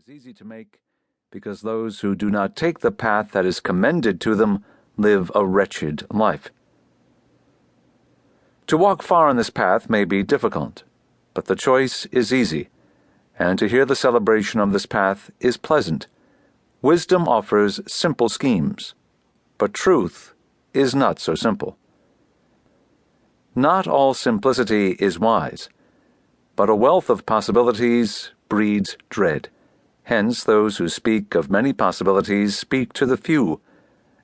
is easy to make, because those who do not take the path that is commended to them live a wretched life. To walk far on this path may be difficult, but the choice is easy, and to hear the celebration of this path is pleasant. Wisdom offers simple schemes, but truth is not so simple. Not all simplicity is wise, but a wealth of possibilities breeds dread. Hence those who speak of many possibilities speak to the few,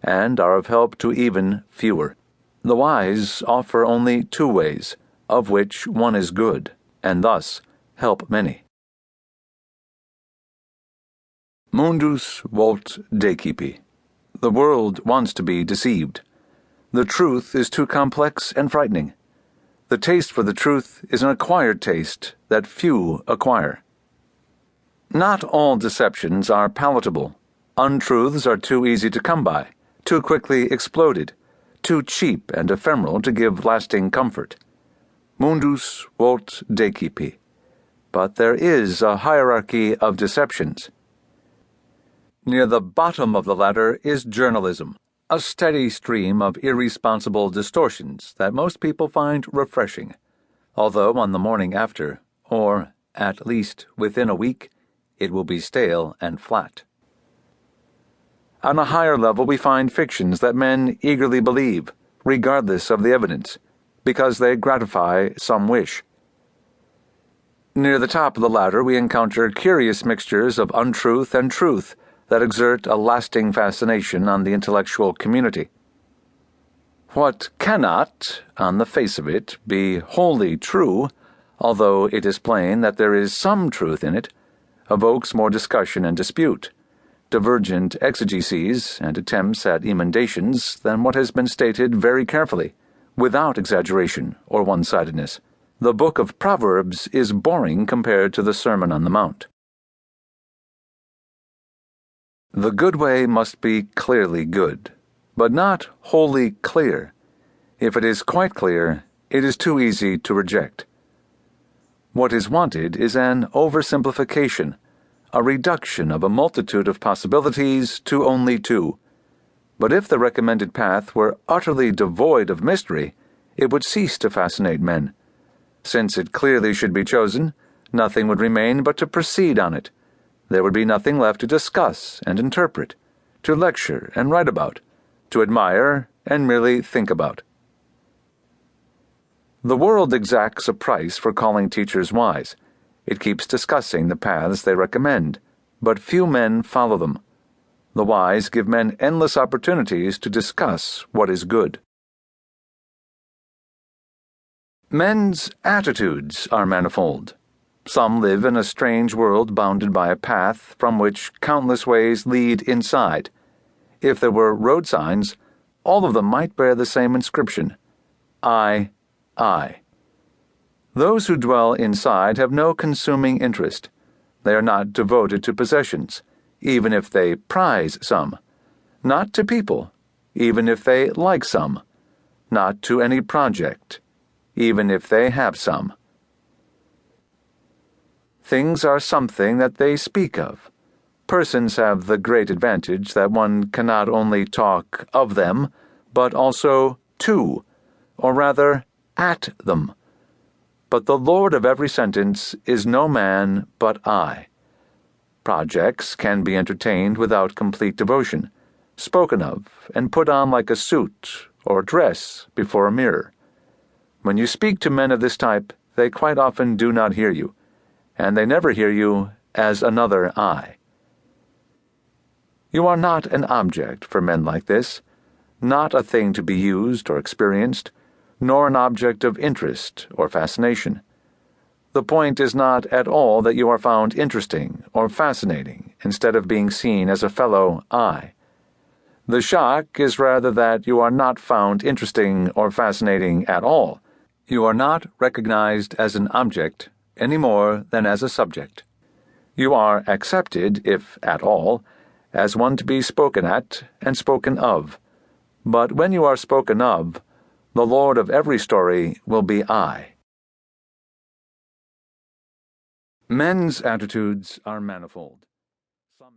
and are of help to even fewer. The wise offer only two ways, of which one is good, and thus help many. Mundus vult decipi. The world wants to be deceived. The truth is too complex and frightening. The taste for the truth is an acquired taste that few acquire. Not all deceptions are palatable. Untruths are too easy to come by, too quickly exploded, too cheap and ephemeral to give lasting comfort. Mundus vult decipi. But there is a hierarchy of deceptions. Near the bottom of the ladder is journalism, a steady stream of irresponsible distortions that most people find refreshing, although on the morning after, or at least within a week, it will be stale and flat. On a higher level we find fictions that men eagerly believe, regardless of the evidence, because they gratify some wish. Near the top of the ladder we encounter curious mixtures of untruth and truth that exert a lasting fascination on the intellectual community. What cannot, on the face of it, be wholly true, although it is plain that there is some truth in it, evokes more discussion and dispute, divergent exegeses and attempts at emendations than what has been stated very carefully, without exaggeration or one-sidedness. The book of Proverbs is boring compared to the Sermon on the Mount. The good way must be clearly good, but not wholly clear. If it is quite clear, it is too easy to reject. What is wanted is an oversimplification, a reduction of a multitude of possibilities to only two. But if the recommended path were utterly devoid of mystery, it would cease to fascinate men. Since it clearly should be chosen, nothing would remain but to proceed on it. There would be nothing left to discuss and interpret, to lecture and write about, to admire and merely think about. The world exacts a price for calling teachers wise. It keeps discussing the paths they recommend, but few men follow them. The wise give men endless opportunities to discuss what is good. Men's attitudes are manifold. Some live in a strange world bounded by a path from which countless ways lead inside. If there were road signs, all of them might bear the same inscription: I. Those who dwell inside have no consuming interest. They are not devoted to possessions, even if they prize some; not to people, even if they like some; not to any project, even if they have some. Things are something that they speak of. Persons have the great advantage that one cannot only talk of them, but also to, or rather at them. But the Lord of every sentence is no man but I. Projects can be entertained without complete devotion, spoken of and put on like a suit or dress before a mirror. When you speak to men of this type, they quite often do not hear you, and they never hear you as another I. You are not an object for men like this, not a thing to be used or experienced, nor an object of interest or fascination. The point is not at all that you are found interesting or fascinating instead of being seen as a fellow I. The shock is rather that you are not found interesting or fascinating at all. You are not recognized as an object any more than as a subject. You are accepted, if at all, as one to be spoken at and spoken of. But when you are spoken of, the Lord of every story will be I. Men's attitudes are manifold.